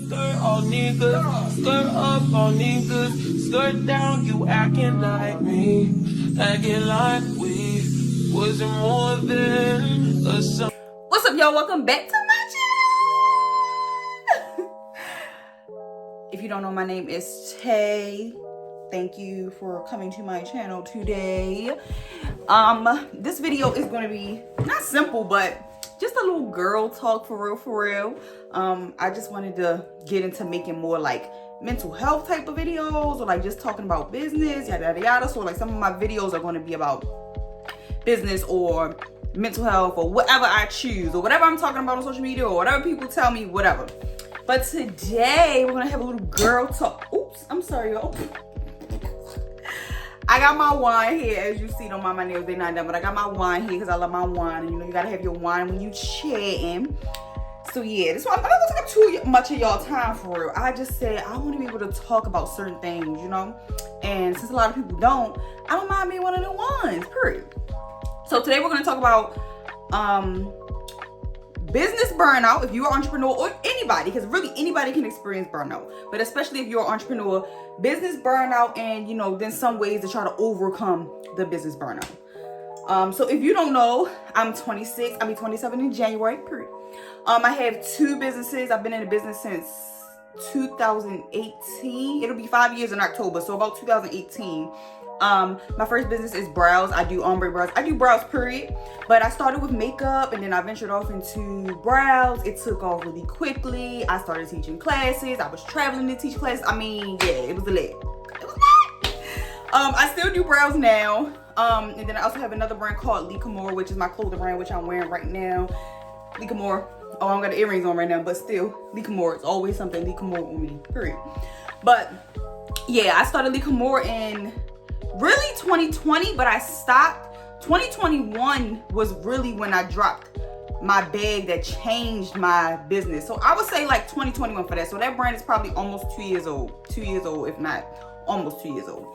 Skirt all niggas, skirt up all niggas, skirt down, you acting like me, acting like we wasn't more than a song. What's up, y'all? Welcome back to my channel. If you don't know, my name is Tay. Thank you for coming to my channel today. This video is going to be not simple, but just a little girl talk for real. I just wanted to get into making more like mental health type of videos, or like just talking about business, yada yada yada. So like some of my videos are going to be about business or mental health or whatever I choose, or whatever I'm talking about on social media, or whatever people tell me, whatever. But today we're gonna have a little girl talk. Oops, I'm sorry, y'all. I got my wine here. As you see, don't mind my nails, they're not done, but I got my wine here because I love my wine. And you know, you gotta have your wine when you chatting. So yeah, this one, I'm not gonna take up too much of y'all time for real. I just said I want to be able to talk about certain things, you know? And since a lot of people don't, I don't mind being one of the ones, period. So today we're gonna talk about business burnout. If you're an entrepreneur, or anybody, because really anybody can experience burnout, but especially if you're an entrepreneur, business burnout, and you know, then some ways to try to overcome the business burnout. So if you don't know, I'm 26. I'll be 27 in January, period. I have two businesses. I've been in the business since 2018. It'll be 5 years in October, so about 2018. My first business is brows. I do ombre brows. I do brows, period. But I started with makeup, and then I ventured off into brows. It took off really quickly. I started teaching classes. I was traveling to teach classes. I mean, yeah, it was lit. It was lit. I still do brows now. And then I also have another brand called Lee Kamore, which is my clothing brand, which I'm wearing right now. Lee Kamore. Oh, I don't got the earrings on right now, but still, Lee Kamore. It's always something Lee Kamore on me, period. But yeah, I started Lee Kamore in really 2020, but I stopped. 2021 was really when I dropped my bag that changed my business. So I would say like 2021 for that. So that brand is probably almost 2 years old. 2 years old, if not almost 2 years old.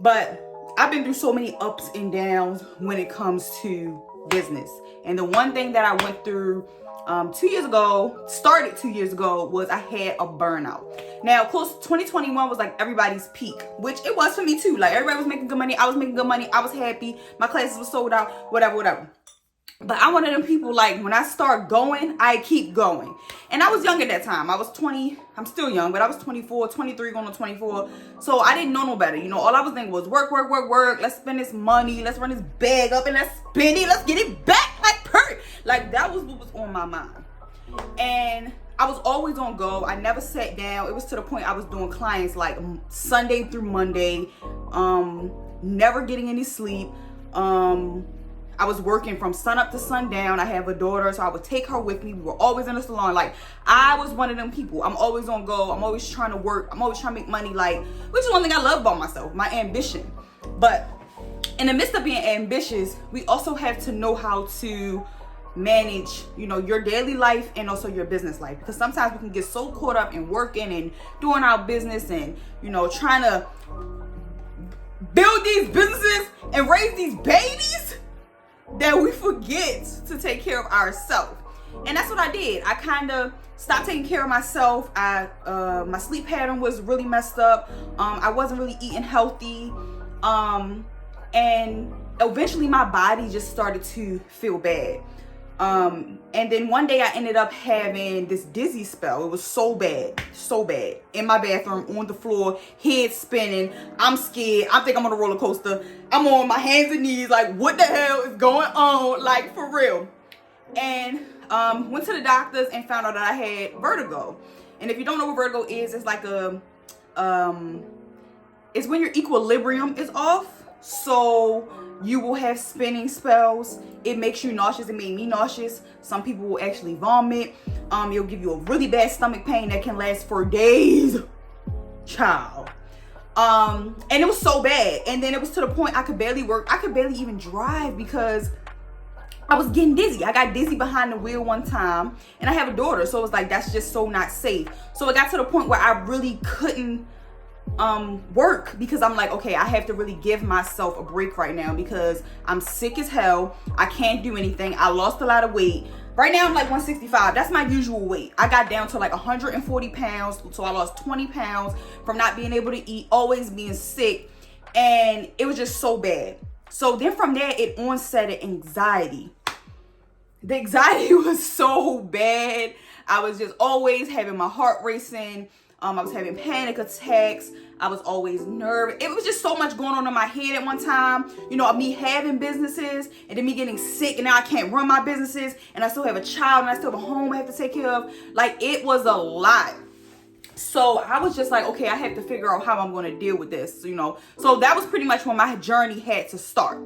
But I've been through so many ups and downs when it comes to business. And the one thing that I went through 2 years ago, started 2 years ago, was I had a burnout. Now, of course, 2021 was like everybody's peak, which it was for me too. Like everybody was making good money. I was making good money. I was happy. My classes were sold out, whatever. But I'm one of them people, like when I start going, I keep going. And I was young at that time. I was 20. I'm still young, but I was 24, 23, going on 24. So I didn't know no better. You know, all I was thinking was work. Let's spend this money. Let's run this bag up and let's spend it. Let's get it back like per. Like that was what was on my mind. And I was always on go. I never sat down. It was to the point I was doing clients like Sunday through Monday. Never getting any sleep. I was working from sun up to sundown. I have a daughter, so I would take her with me. We were always in the salon. Like, I was one of them people. I'm always on go. I'm always trying to work. I'm always trying to make money, like, which is one thing I love about myself, my ambition. But in the midst of being ambitious, we also have to know how to manage, you know, your daily life and also your business life. Because sometimes we can get so caught up in working and doing our business and, you know, trying to build these businesses and raise these babies that we forget to take care of ourselves. And that's what I did. I kind of stopped taking care of myself. My sleep pattern was really messed up. I wasn't really eating healthy. And eventually my body just started to feel bad. And then one day I ended up having this dizzy spell. It was so bad in my bathroom, on the floor, head spinning. I'm scared. I think I'm on a roller coaster. I'm on my hands and knees like, what the hell is going on? Like, for real. And went to the doctors and found out that I had vertigo. And if you don't know what vertigo is, it's like it's when your equilibrium is off. So you will have spinning spells. It makes you nauseous. It made me nauseous. Some people will actually vomit. It'll give you a really bad stomach pain that can last for days. Child. And it was so bad. And then it was to the point I could barely work. I could barely even drive because I was getting dizzy. I got dizzy behind the wheel one time. And I have a daughter. So it was like, that's just so not safe. So it got to the point where I really couldn't work, because I'm like, okay, I have to really give myself a break right now because I'm sick as hell. I can't do anything. I lost a lot of weight. Right now I'm like 165. That's my usual weight. I got down to like 140 pounds. So I lost 20 pounds from not being able to eat, always being sick. And it was just so bad. So then from there, it onsetted anxiety. The anxiety was so bad. I was just always having my heart racing. I was having panic attacks. I was always nervous. It was just so much going on in my head at one time. You know, me having businesses and then me getting sick and now I can't run my businesses and I still have a child and I still have a home I have to take care of. Like, it was a lot. So I was just like, okay, I have to figure out how I'm going to deal with this, you know. So that was pretty much when my journey had to start.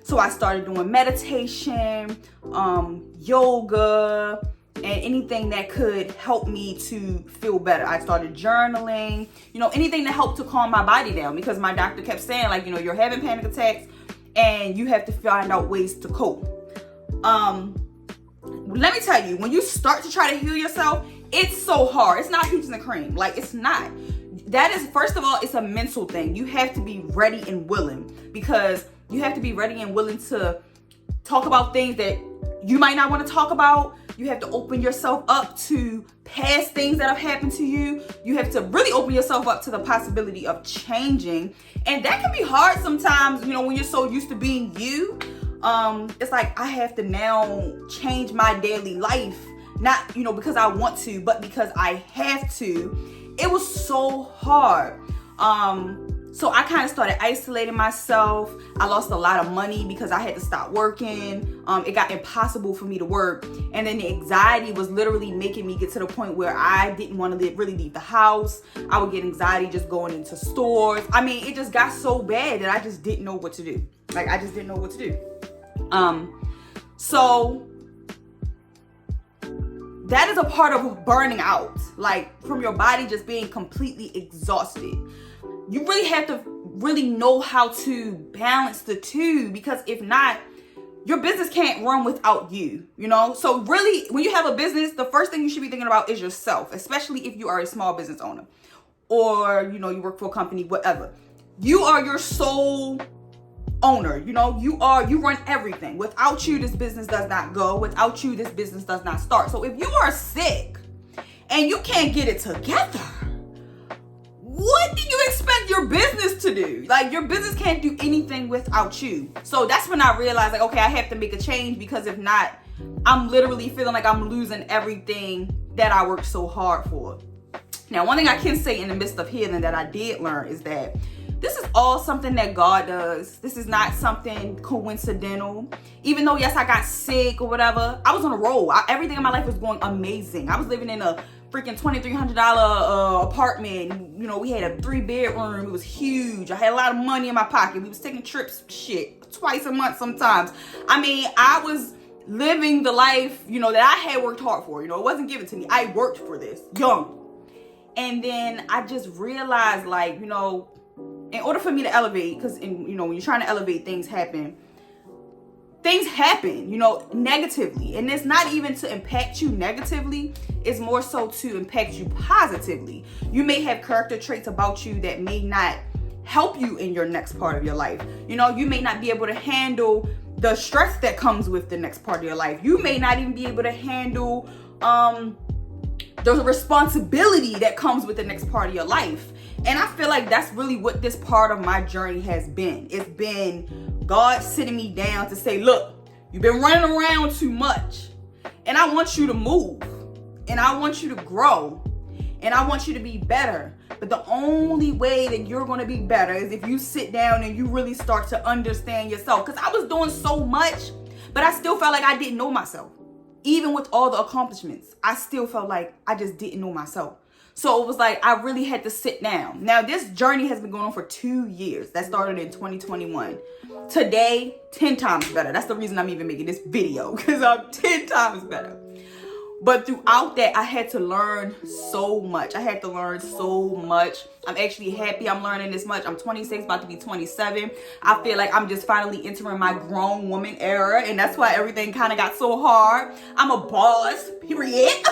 So I started doing meditation, yoga, and anything that could help me to feel better. I started journaling, you know, anything that helped to calm my body down, because my doctor kept saying, like, you know, you're having panic attacks and you have to find out ways to cope. Let me tell you, when you start to try to heal yourself, it's so hard. It's not peaches and cream. Like, it's not. That is, first of all, it's a mental thing. You have to be ready and willing, because you have to be ready and willing to talk about things that you might not want to talk about. You have to open yourself up to past things that have happened to you. You have to really open yourself up to the possibility of changing. And that can be hard sometimes, you know, when you're so used to being you. It's like, I have to now change my daily life. Not, you know, because I want to, but because I have to. It was so hard. So I kind of started isolating myself. I lost a lot of money because I had to stop working. It got impossible for me to work. And then the anxiety was literally making me get to the point where I didn't want to really leave the house. I would get anxiety just going into stores. I mean, it just got so bad that I just didn't know what to do. Like, I just didn't know what to do. So that is a part of burning out, like from your body just being completely exhausted. You really have to really know how to balance the two, because if not, your business can't run without you, you know? So really, when you have a business, the first thing you should be thinking about is yourself, especially if you are a small business owner or, you know, you work for a company, whatever. You are your sole owner, you know, you run everything. Without you, this business does not go. Without you, this business does not start. So if you are sick and you can't get it together, what do you expect your business to do? Like, your business can't do anything without you. So that's when I realized, like, okay, I have to make a change, because if not, I'm literally feeling like I'm losing everything that I worked so hard for. Now, one thing I can say in the midst of healing that I did learn is that this is all something that God does. This is not something coincidental. Even though, yes, I got sick or whatever, I was on a roll. Everything in my life was going amazing. I was living in a freaking $2,300 apartment. You know, we had a 3-bedroom. It was huge. I had a lot of money in my pocket. We was taking trips, twice a month sometimes. I mean, I was living the life, you know, that I had worked hard for. You know, it wasn't given to me. I worked for this, young. And then I just realized, like, you know, in order for me to elevate, because, you know, when you're trying to elevate, things happen, you know, negatively. And it's not even to impact you negatively. It's more so to impact you positively. You may have character traits about you that may not help you in your next part of your life. You know, you may not be able to handle the stress that comes with the next part of your life. You may not even be able to handle the responsibility that comes with the next part of your life. And I feel like that's really what this part of my journey has been. It's been God sitting me down to say, look, you've been running around too much, and I want you to move, and I want you to grow, and I want you to be better. But the only way that you're going to be better is if you sit down and you really start to understand yourself. Because I was doing so much, but I still felt like I didn't know myself. Even with all the accomplishments, I still felt like I just didn't know myself. So it was like, I really had to sit down. Now, this journey has been going on for 2 years. That started in 2021. Today, 10 times better. That's the reason I'm even making this video, because I'm 10 times better. But throughout that, I had to learn so much. I'm actually happy I'm learning this much. I'm 26, about to be 27. I feel like I'm just finally entering my grown woman era. And that's why everything kind of got so hard. I'm a boss, period.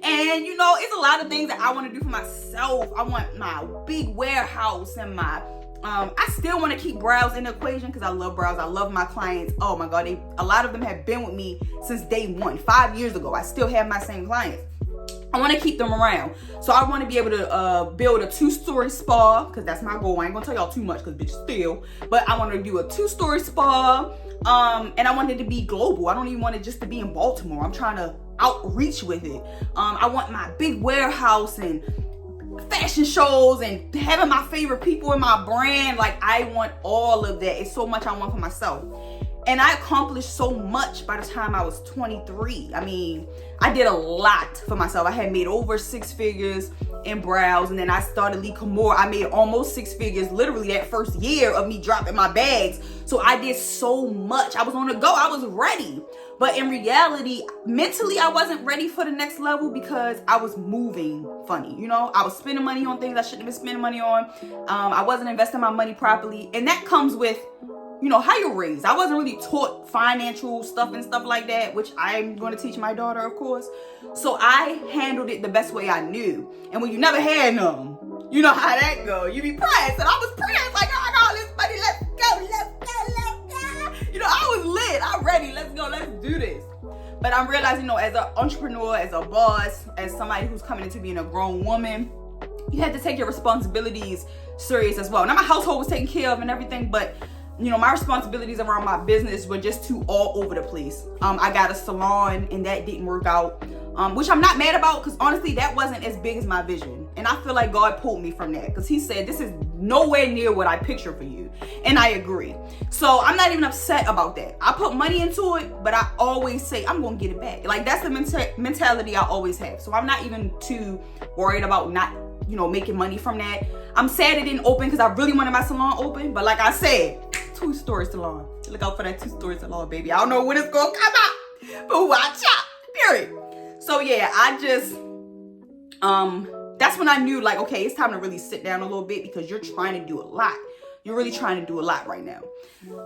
And, you know, it's a lot of things that I want to do for myself. I want my big warehouse and my I still want to keep brows in the equation because I love brows. I love my clients. Oh my God, a lot of them have been with me since day one, 5 years ago. I still have my same clients. I want to keep them around. So I want to be able to build a 2-story spa, because that's my goal. I ain't gonna tell y'all too much because bitch still, but I want to do a 2-story spa. And I want it to be global. I don't even want it just to be in Baltimore. I'm trying to outreach with it. I want my big warehouse and fashion shows and having my favorite people in my brand. Like, I want all of that. It's so much I want for myself. And I accomplished so much by the time I was 23. I mean, I did a lot for myself. I had made over 6 figures in brows, and then I started Lee Kamore. I made almost 6 figures literally that first year of me dropping my bags. So I did so much. I was on the go. I was ready. But in reality, mentally, I wasn't ready for the next level because I was moving funny. You know, I was spending money on things I shouldn't have been spending money on. I wasn't investing my money properly. And that comes with, you know, how you're raised. I wasn't really taught financial stuff and stuff like that, which I'm going to teach my daughter, of course. So I handled it the best way I knew. And when you never had none, you know how that go. You be pressed. And I was pressed like, oh, I got all this money. Let's go, let's go, let's go. You know, I was lit. I'm ready. Let's go. Let's do this. But I'm realizing, you know, as an entrepreneur, as a boss, as somebody who's coming into being a grown woman, you have to take your responsibilities serious as well. Now, my household was taken care of and everything, but you know, my responsibilities around my business were just too all over the place. I got a salon and that didn't work out, which I'm not mad about, because honestly, that wasn't as big as my vision. And I feel like God pulled me from that, because he said, this is nowhere near what I picture for you. And I agree. So I'm not even upset about that. I put money into it, but I always say, I'm going to get it back. Like, that's the mentality I always have. So I'm not even too worried about not, you know, making money from that. I'm sad it didn't open because I really wanted my salon open. But like I said, 2-story salon. Look out for that 2-story salon, baby. I don't know when it's gonna come out, but watch out. Period. So yeah, I just that's when I knew, like, okay, it's time to really sit down a little bit, because you're trying to do a lot. You're really trying to do a lot right now.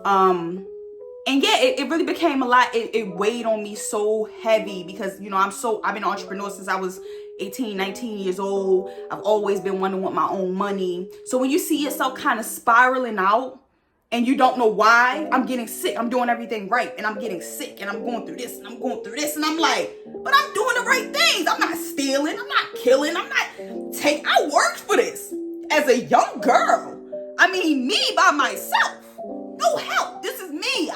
And yeah, it really became a lot. It weighed on me so heavy because, you know, I've been an entrepreneur since I was 18, 19 years old. I've always been one to want my own money. So when you see yourself kind of spiraling out, and you don't know why, I'm getting sick. I'm doing everything right, and I'm getting sick, and I'm going through this, and I'm going through this, and I'm like, but I'm doing the right things. I'm not stealing. I'm not killing. I worked for this as a young girl. I mean, me by myself. No help. This is me.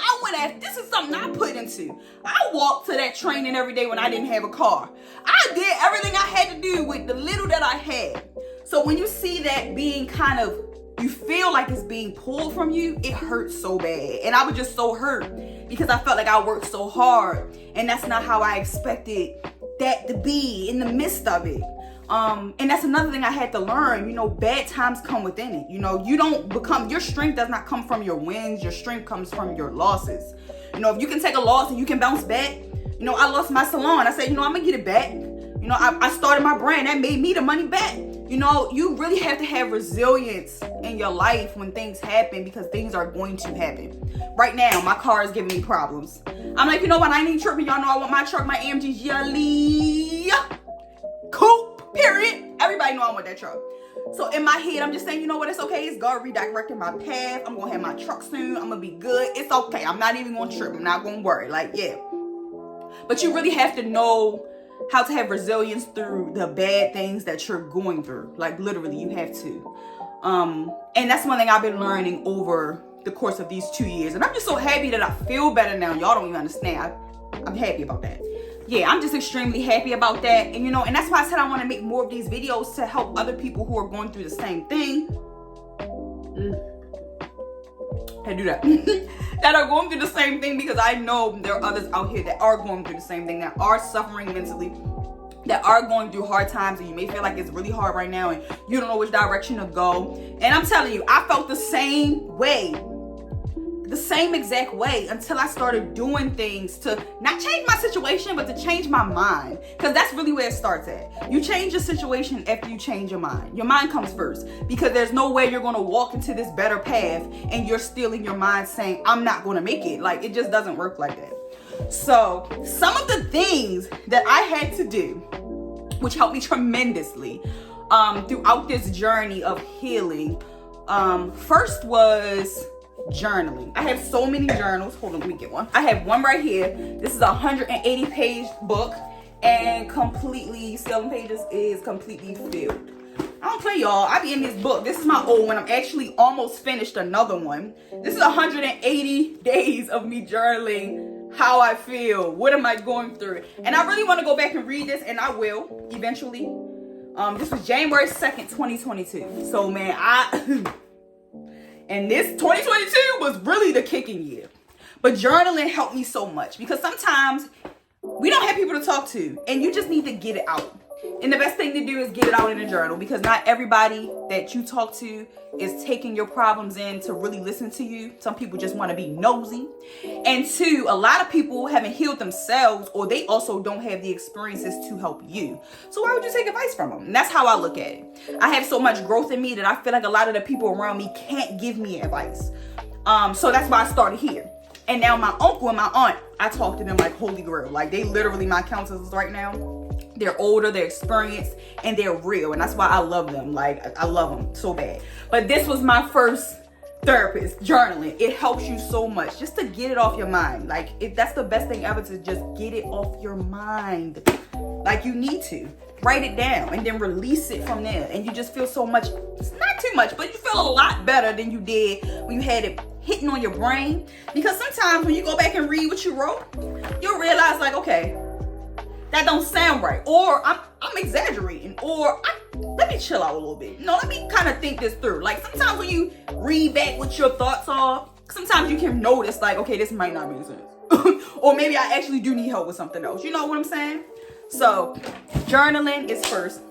This is something I put into. I walked to that training every day when I didn't have a car. I did everything I had to do with the little that I had. So when you see that being kind of, you feel like it's being pulled from you, it hurts so bad. And I was just so hurt because I felt like I worked so hard, and that's not how I expected that to be in the midst of it. And that's another thing I had to learn. You know, bad times come within it. You know, your strength does not come from your wins. Your strength comes from your losses. You know, if you can take a loss and you can bounce back. You know, I lost my salon. I said, you know, I'm gonna get it back. You know, I started my brand. That made me the money back. You know, you really have to have resilience in your life when things happen, because things are going to happen. Right now, my car is giving me problems. I'm like, you know what? I ain't even tripping. Y'all know I want my truck, my AMG Jelly Coupe, period. Everybody know I want that truck. So in my head, I'm just saying, you know what? It's okay. It's God redirecting my path. I'm going to have my truck soon. I'm going to be good. It's okay. I'm not even going to trip. I'm not going to worry. Like, yeah. But you really have to know how to have resilience through the bad things that you're going through. Like, literally, you have to. And that's one thing I've been learning over the course of these 2 years. And I'm just so happy that I feel better now. Y'all don't even understand. I'm happy about that. Yeah, I'm just extremely happy about that. And, you know, and that's why I said I want to make more of these videos to help other people who are going through the same thing. I do that. That are going through the same thing, because I know there are others out here that are going through the same thing, that are suffering mentally, that are going through hard times, and you may feel like it's really hard right now and you don't know which direction to go. And I'm telling you, I felt the same way, the same exact way, until I started doing things to not change my situation, but to change my mind. Because that's really where it starts at. You change your situation after you change your mind. Your mind comes first, because there's no way you're going to walk into this better path and you're still in your mind saying, I'm not going to make it. Like, it just doesn't work like that. So some of the things that I had to do, which helped me tremendously throughout this journey of healing, First was journaling. I have so many journals. Hold on, let me get one. I have one right here. This is a 180-page book, and completely, seven pages is completely filled. I don't play, y'all. I be in this book. This is my old one. I'm actually almost finished another one. This is 180 days of me journaling how I feel. What am I going through? And I really want to go back and read this, and I will eventually. This was January 2nd, 2022. So, man, and this 2022 was really the kicking year. But journaling helped me so much because sometimes we don't have people to talk to, and you just need to get it out. And the best thing to do is get it out in a journal, because not everybody that you talk to is taking your problems in to really listen to you. Some people just want to be nosy. And two, a lot of people haven't healed themselves, or they also don't have the experiences to help you. So why would you take advice from them? And that's how I look at it. I have so much growth in me that I feel like a lot of the people around me can't give me advice. So that's why I started here. And now my uncle and my aunt, I talk to them like holy grail. Like, they literally my counselors right now. They're older, they're experienced, and they're real. And that's why I love them. Like, I love them so bad. But this was my first therapist, journaling. It helps you so much just to get it off your mind. Like, that's the best thing ever, to just get it off your mind. Like, you need to write it down and then release it from there. And you just feel so much, it's not too much, but you feel a lot better than you did when you had it hitting on your brain. Because sometimes when you go back and read what you wrote, you'll realize, like, okay, that don't sound right, or I'm exaggerating, or let me chill out a little bit. Let me kind of think this through. Like, sometimes when you read back what your thoughts are, sometimes you can notice, like, okay, this might not make sense. Or maybe I actually do need help with something else. You know what I'm saying? So journaling is first.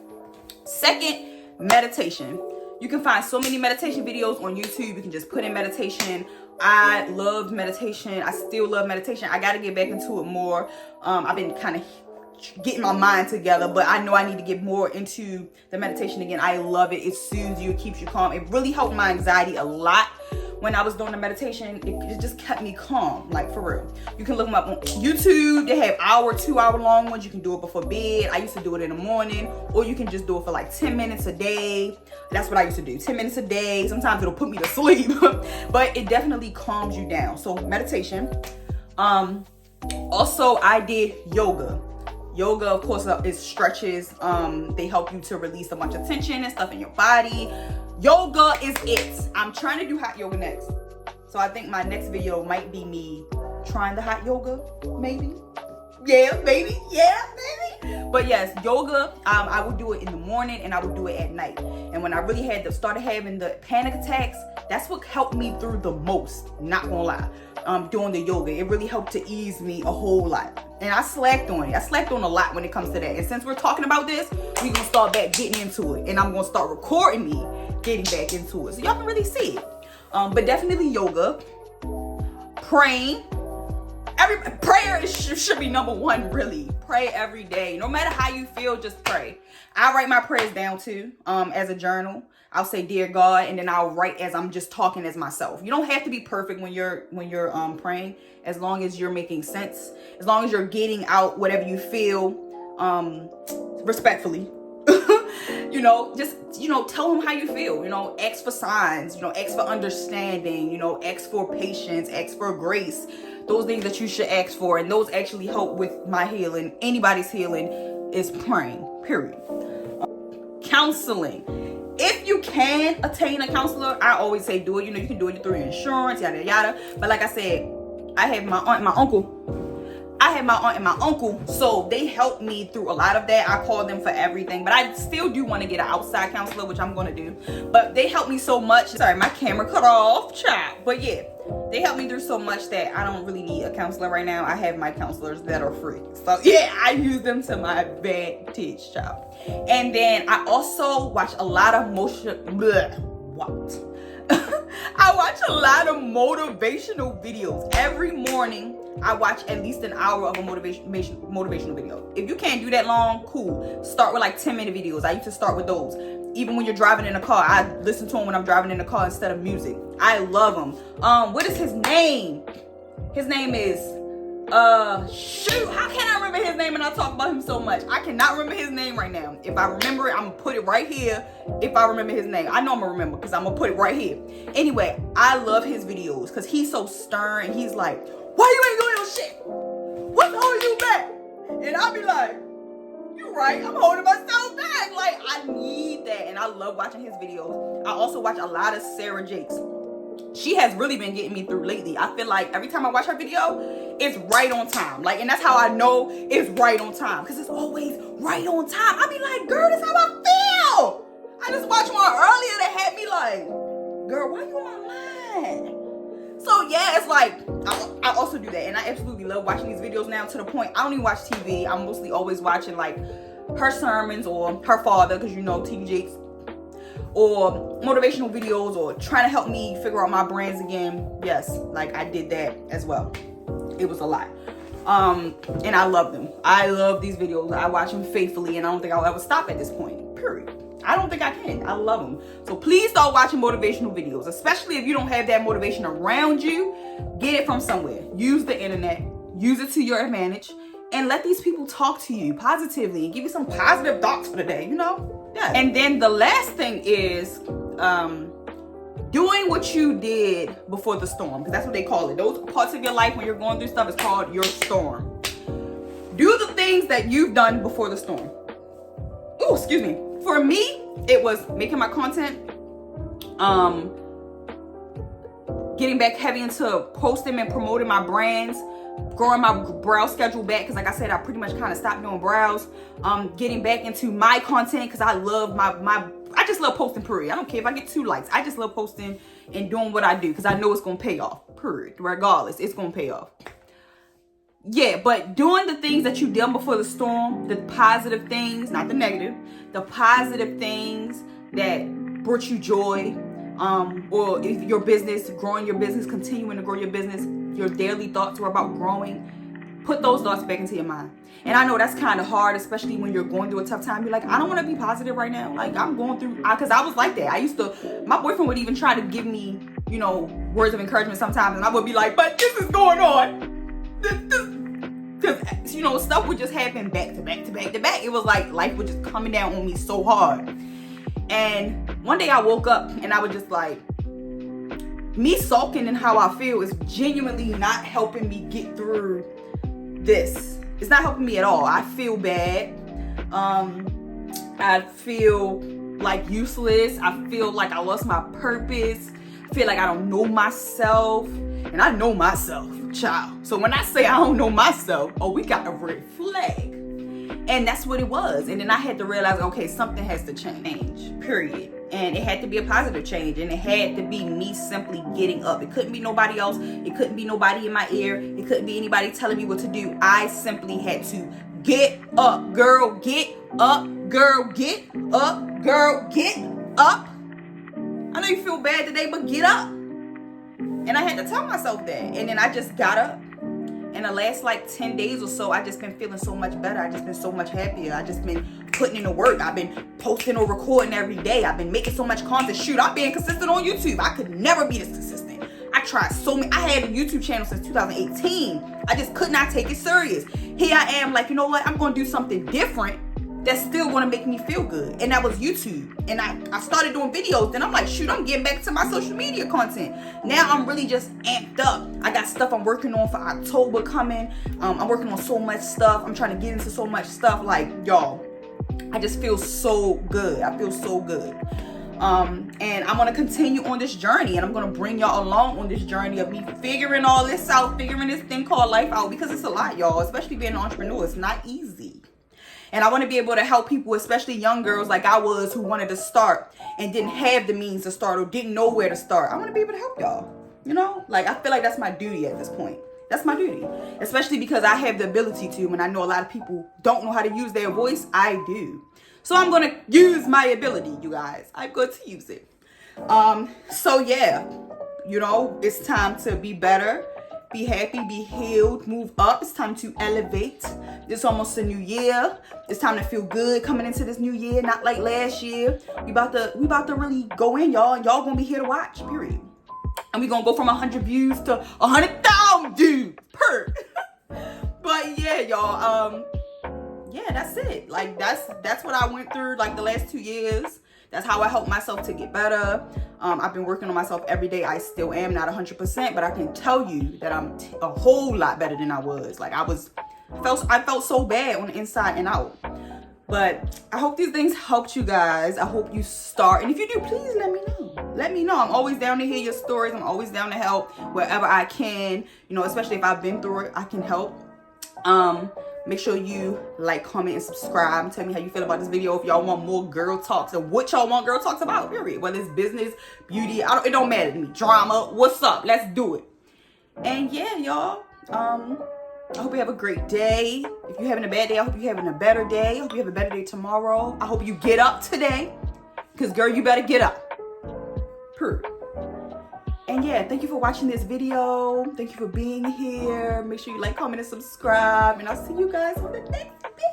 Second, meditation. You can find so many meditation videos on YouTube. You can just put in meditation. I loved meditation. I still love meditation. I got to get back into it more. I've been kind of getting my mind together, but I know I need to get more into the meditation again. I love it. It soothes you. It keeps you calm. It really helped my anxiety a lot when I was doing the meditation. It just kept me calm, like, for real. You can look them up on YouTube. They have 2-hour long ones. You can do it before bed. I used to do it in the morning, or you can just do it for like 10 minutes a day. That's what I used to do, 10 minutes a day. Sometimes it'll put me to sleep, but it definitely calms you down. So meditation. Also, I did yoga. Yoga, of course, is stretches. They help you to release a bunch of tension and stuff in your body. Yoga is it. I'm trying to do hot yoga next. So I think my next video might be me trying the hot yoga, maybe. Yeah, maybe. Yeah, maybe. But yes, yoga, I would do it in the morning and I would do it at night. And when I really started having the panic attacks, that's what helped me through the most, not gonna lie. Doing the yoga, it really helped to ease me a whole lot. And I slacked on it. I slacked on a lot when it comes to that. And since we're talking about this, we're gonna start back getting into it. And I'm gonna start recording me getting back into it, so y'all can really see it. But definitely yoga, praying. Prayer should be number one, really. Pray every day. No matter how you feel, just pray. I write my prayers down too, as a journal. I'll say, dear God, and then I'll write as I'm just talking as myself. You don't have to be perfect when you're praying, as long as you're making sense, as long as you're getting out whatever you feel, respectfully. Just tell them how you feel. Ask for signs. Ask for understanding. Ask for patience. Ask for grace. Those things that you should ask for, and those actually help with my healing. Anybody's healing is praying. Period. Counseling. If you can attain a counselor, I always say do it. You can do it through your insurance, yada yada. But like I said, I have my aunt and my uncle. So they helped me through a lot of that. I call them for everything, but I still do want to get an outside counselor, which I'm going to do. But they helped me so much. Sorry, my camera cut off, child. But yeah, they helped me through so much that I don't really need a counselor right now. I have my counselors that are free. So yeah, I use them to my advantage, child. And then I also watch a lot of I watch a lot of motivational videos. Every morning, I watch at least an hour of a motivational video. If you can't do that long, cool. Start with like 10-minute videos. I used to start with those. Even when you're driving in a car, I listen to them when I'm driving in the car instead of music. I love them. What is his name? His name is Shoot, how can I remember his name and I talk about him so much? I cannot remember his name right now. If I remember it, I'm gonna put it right here. If I remember his name, I know I'm gonna remember because I'm gonna put it right here. Anyway, I love his videos because he's so stern and he's like, why you ain't doing your shit? What's holding you back? And I'll be like, you're right, I'm holding myself back. Like, I need that. And I love watching his videos. I also watch a lot of Sarah Jakes. She has really been getting me through lately. I feel like every time I watch her video, it's right on time. Like, and that's how I know it's right on time. Because it's always right on time. I be like, girl, that's how I feel. I just watched one earlier that had me like, girl, why you on my mind? So yeah, it's like, I also do that. And I absolutely love watching these videos now to the point I don't even watch TV. I'm mostly always watching like her sermons or her father, because you know TV Jakes, or motivational videos, or trying to help me figure out my brands again. Yes, like I did that as well. It was a lot. And I love them. I love these videos. I watch them faithfully, and I don't think I'll ever stop at this point, period. I don't think I can. I love them. So please start watching motivational videos, especially if you don't have that motivation around you. Get it from somewhere. Use the internet. Use it to your advantage. And let these people talk to you positively and give you some positive thoughts for the day, you know? Yeah. And then the last thing is doing what you did before the storm, because that's what they call it. Those parts of your life when you're going through stuff is called your storm. Do the things that you've done before the storm. Oh, excuse me. For me, it was making my content, getting back heavy into posting and promoting my brands, growing my brow schedule back, because like I said, I pretty much kind of stopped doing brows, getting back into my content, because I love I just love posting, period. I don't care if I get 2 likes. I just love posting and doing what I do, because I know it's going to pay off, period. Regardless, it's going to pay off. Yeah, but doing the things that you done before the storm, the positive things, not the negative, the positive things that brought you joy, or if your business, growing your business, continuing to grow your business, your daily thoughts were about growing, put those thoughts back into your mind. And I know that's kind of hard, especially when you're going through a tough time. You're like, I don't want to be positive right now. Like, I'm going through, because I was like that. My boyfriend would even try to give me, you know, words of encouragement sometimes, and I would be like, but this is going on. Because, you know, stuff would just happen back to back to back to back. It was like life was just coming down on me so hard. And one day I woke up and I was just like, me sulking in how I feel is genuinely not helping me get through this. It's not helping me at all. I feel bad. I feel like useless. I feel like I lost my purpose. I feel like I don't know myself. And I know myself, child. So when I say I don't know myself, oh, we got a red flag. And that's what it was. And then I had to realize, okay, something has to change, period. And it had to be a positive change. And it had to be me simply getting up. It couldn't be nobody else. It couldn't be nobody in my ear. It couldn't be anybody telling me what to do. I simply had to get up, girl, get up, girl, get up, girl, get up. I know you feel bad today, but get up. And I had to tell myself that. And then I just got up. In the last like 10 days or so, I just been feeling so much better. I just been so much happier. I just been putting in the work. I've been posting or recording every day. I've been making so much content. Shoot, I've been consistent on YouTube. I could never be this consistent. I tried so many. I had a YouTube channel since 2018. I just could not take it serious. Here I am like, you know what? I'm going to do something different that's still going to make me feel good. And that was YouTube. And I started doing videos. Then I'm like, shoot, I'm getting back to my social media content. Now I'm really just amped up. I got stuff I'm working on for October coming. I'm working on so much stuff. I'm trying to get into so much stuff. Like, y'all, I just feel so good. I feel so good. And I'm going to continue on this journey. And I'm going to bring y'all along on this journey of me figuring all this out, figuring this thing called life out. Because it's a lot, y'all. Especially being an entrepreneur. It's not easy. And I want to be able to help people, especially young girls like I was, who wanted to start and didn't have the means to start or didn't know where to start. I want to be able to help y'all. You know, like I feel like that's my duty at this point. That's my duty, especially because I have the ability to. And I know a lot of people don't know how to use their voice. I do. So I'm going to use my ability, you guys. I'm going to use it. So yeah, you know, it's time to be better. Be happy, be healed, move up. It's time to elevate. It's almost a new year. It's time to feel good coming into this new year, not like last year. We about to really go in, y'all. And y'all gonna be here to watch, period. And we gonna go from 100 views to 100,000 views per. yeah, y'all, yeah, that's it. Like, that's what I went through, like, the last 2 years. That's how I helped myself to get better. I've been working on myself every day. I still am not 100%, but I can tell you that I'm a whole lot better than I was. Like, I felt so bad on the inside and out. But I hope these things helped you guys. I hope you start. And if you do, please let me know. Let me know. I'm always down to hear your stories. I'm always down to help wherever I can. You know, especially if I've been through it, I can help. Make sure you like, comment, and subscribe. Tell me how you feel about this video. If y'all want more girl talks and what y'all want girl talks about, period. Whether it's business, beauty, it don't matter to me. Drama, what's up? Let's do it. And yeah, y'all. I hope you have a great day. If you're having a bad day, I hope you're having a better day. I hope you have a better day tomorrow. I hope you get up today. Because, girl, you better get up. Period. And yeah, thank you for watching this video. Thank you for being here. Make sure you like, comment, and subscribe. And I'll see you guys on the next video.